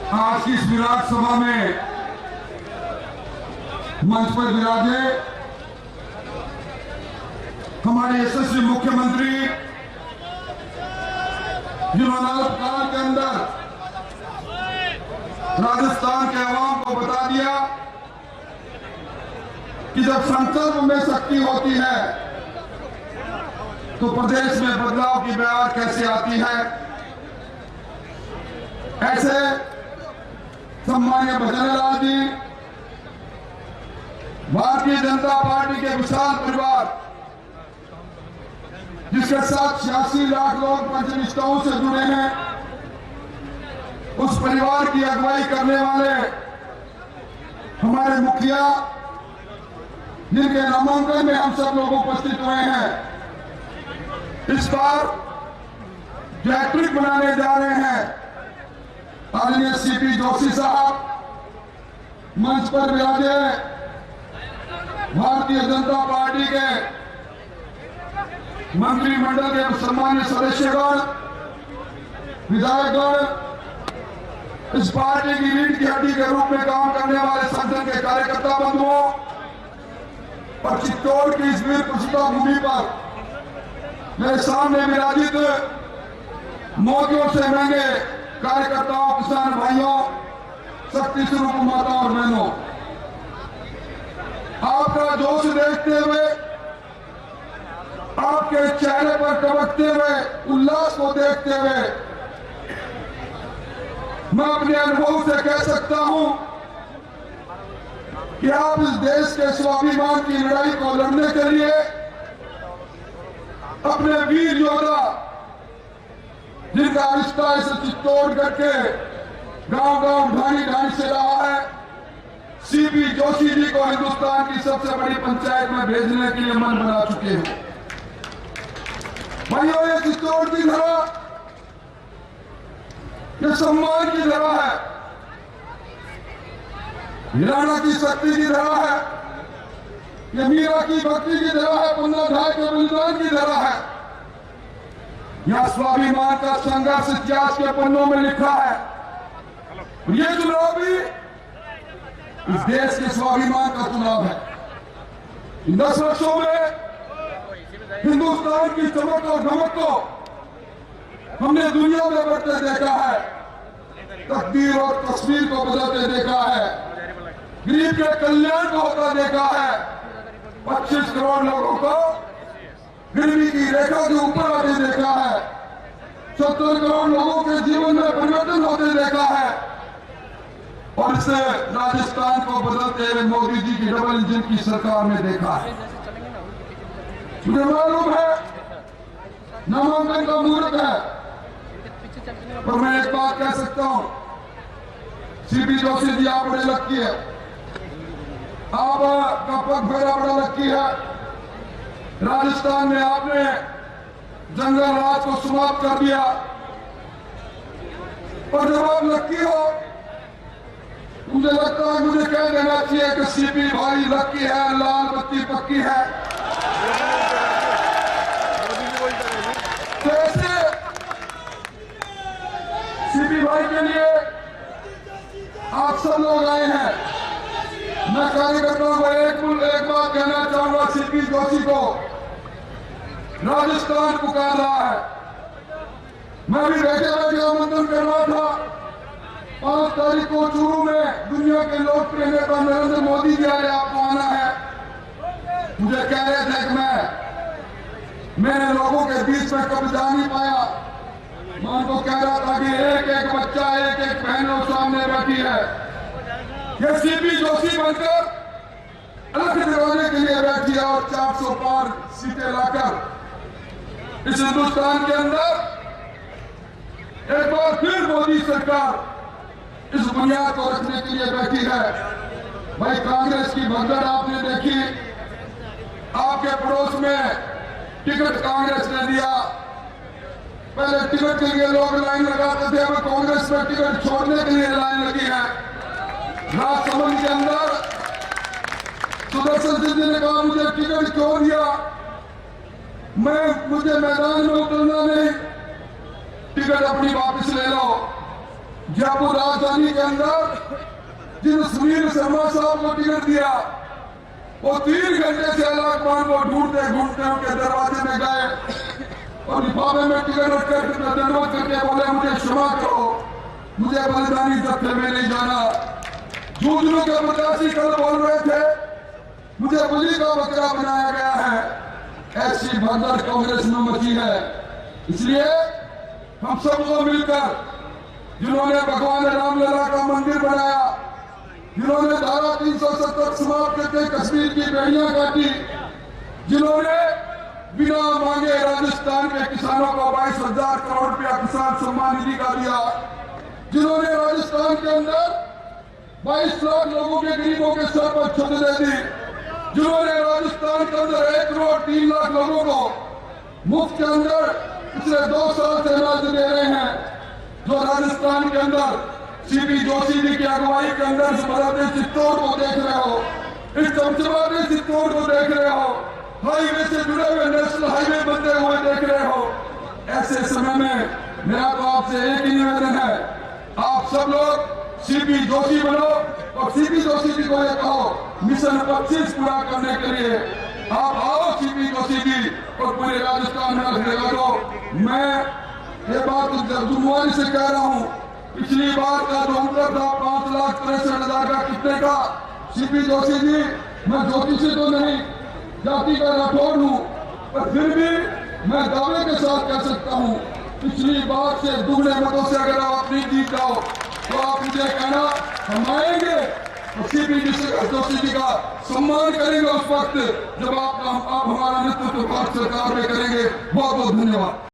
आज की इस विराट सभा में मंच पर विराजे हमारे यशस्वी मुख्यमंत्री, जिन्होंने अल्पकाल के अंदर राजस्थान के आवाम को बता दिया कि जब संकल्प में शक्ति होती है तो प्रदेश में बदलाव की बयार कैसे आती है। ऐसे सम्मान्य भजनलाल जी, भारतीय जनता पार्टी के विशाल परिवार, जिसके साथ 86 लाख लोग पंचनिष्ठाओं से जुड़े हैं, उस परिवार की अगुवाई करने वाले हमारे मुखिया, जिनके नामांकन में हम सब लोग उपस्थित हुए हैं, इस बार हैट्रिक बनाने जा रहे हैं। आदरणीय सीपी जोशी साहब मंच पर विराजे, भारतीय जनता पार्टी के मंत्रिमंडल के सम्मान्य सदस्यगण, विधायकगण, इस पार्टी की रीढ़ की हड्डी के रूप में काम करने वाले संगठन के कार्यकर्ता बंधुओं और चित्तौड़ की इस वीर प्रसिद्ध भूमि पर मेरे सामने विराजित मोदियों से महंगे कार्यकर्ताओं, किसान भाइयों, शक्ति स्वरूप माता और बहनों, आपका जोश देखते हुए, आपके चेहरे पर टपकते हुए उल्लास को देखते हुए मैं अपने अनुभव से कह सकता हूं कि आप इस देश के स्वाभिमान की लड़ाई को लड़ने के लिए अपने वीर योद्धा, जिनका रिश्ता इस चित्तौड़गढ़ के गांव-गांव, ढाणी-ढाणी से रहा है, सीपी जोशी जी को हिंदुस्तान की सबसे बड़ी पंचायत में भेजने के लिए मन बना चुके हैं। भाइयों, ये चित्तौड़ की धरा, ये सम्मान की धरा है, हिराना की शक्ति की धरा है, ये मीरा की भक्ति की धरा है, पन्ना ढाई के बलिदान की धरा है। यहां स्वाभिमान का संघर्ष इतिहास के पन्नों में लिखा है। ये चुनाव भी इस देश के स्वाभिमान का चुनाव है। इन 10 वर्षों में हिंदुस्तान की चमक और धमक को हमने दुनिया में बढ़ते देखा है, तकदीर और तस्वीर को बदलते देखा है, गरीब के कल्याण को होता देखा है, 25 करोड़ लोगों को गरीबी की रेखा के ऊपर आते देखा है, 70 करोड़ लोगों के जीवन में परिवर्तन होते देखा है, और इसे राजस्थान को बदलते हुए मोदी जी की डबल इंजन की सरकार में देखा है। मुझे मालूम है नामांकन का मुहूर्त है, पर मैं एक बात कह सकता हूं, सीपी जोशी जी आप बड़े लक्की है, आपका पग फेरा बड़ा लक्की है। राजस्थान में आपने जंगल राज को समाप्त कर दिया, और जब आप लक्की हो, मुझे लगता है मुझे कह देना चाहिए कि सीपी भाई लक्की है, लाल बत्ती पक्की है। तो ऐसे सीपी भाई के लिए आप सब लोग आए हैं। मैं कार्यकर्ताओं को एक बात कहना चाहूंगा, सीपी जोशी को राजस्थान पुकार रहा है। मैं भी बैठे बैठे आमंत्रण कर रहा था, 5 तारीख को चूरू में दुनिया के लोकप्रिय नेता नरेंद्र मोदी जी आए, आपको आना है। मुझे कह रहे थे कि मैंने लोगों के बीच में कभी जा नहीं पाया। मैं उनको कह रहा था कि एक एक बच्चा, एक एक बहन लोग सामने बैठी है, ये सीपी जोशी बनकर अलग दिलाने के लिए बैठी है, और 400 पार सीटें लाकर इस हिंदुस्तान के अंदर एक बार फिर मोदी सरकार इस बुनियाद को रखने के लिए बैठी है। भाई, कांग्रेस की भगदड़ आपने देखी, आपके पड़ोस में टिकट कांग्रेस ने दिया। पहले टिकट के लिए लोग लाइन लगाते थे, अब कांग्रेस में टिकट छोड़ने के लिए लाइन लगी है। राजसमंद के अंदर सुदर्शन सिंह जी ने कहा, मुझे टिकट क्यों दिया, मुझे मैदान में उतरना नहीं, टिकट अपनी वापस ले लो। जयपुर राजधानी के अंदर जिन सुनील शर्मा साहब को टिकट दिया, वो 3 घंटे से अल्लाह खान को ढूंढते ढूंढते उनके दरवाजे में गए और लिफाफे में टिकट रखकर धन्यवाद करके बोले मुझे क्षमा करो, मुझे बलिदानी जत्थे में नहीं जाना। झुंझुनू के प्रत्याशी कल बोल रहे थे मुझे बलि का बकरा बनाया गया है। ऐसी भगदड़ कांग्रेस में मची है। इसलिए हम सबको मिलकर, जिन्होंने भगवान रामलला का मंदिर बनाया, जिन्होंने धारा 370 समाप्त करके कश्मीर की बेड़ियां काटी, जिन्होंने बिना मांगे राजस्थान के किसानों को 22,000 करोड़ रुपया किसान सम्मान निधि का दिया, जिन्होंने राजस्थान के अंदर 22 लाख लोगों के गरीबों के सर पर छत दे दी, जिन्होंने राजस्थान के अंदर 1 करोड़ 3 लाख लोगों को मुफ्त के अंदर पिछले 2 साल से अनाज दे रहे हैं, जो राजस्थान के अंदर सीपी जोशी जी की अगुवाई के अंदर बराबर चित्तौड़ को देख रहे हो, इस चमचमाते चित्तौड़ को देख रहे हो, हाईवे से जुड़े हुए नेशनल हाईवे बनते हुए देख रहे हो। ऐसे समय में मेरा तो आपसे एक ही निवेदन है, आप सब लोग सीपी जोशी बनो और सीपी जोशी जी को ये कहो मिशन 25 पूरा करने के लिए आप आओ सीपी जोशी जी और पूरे राजस्थान में रखने लगो। मैं ये बात जुम्मेवारी से कह रहा हूँ, पिछली बार का जो अंतर था 5,63,000 का कितने का, सीपी जोशी जी मैं ज्योतिषी तो नहीं, जाति का राठौर हूँ, पर फिर भी मैं दावे के साथ कह सकता हूँ पिछली बार से दुगने मतों से अगर आप नहीं जीत जाओ तो आप मुझे कहना, हम आएंगे और सीपी जोशी जी का सम्मान करेंगे उस वक्त जब आप हमारा नेतृत्व भारत सरकार में करेंगे। बहुत बहुत धन्यवाद।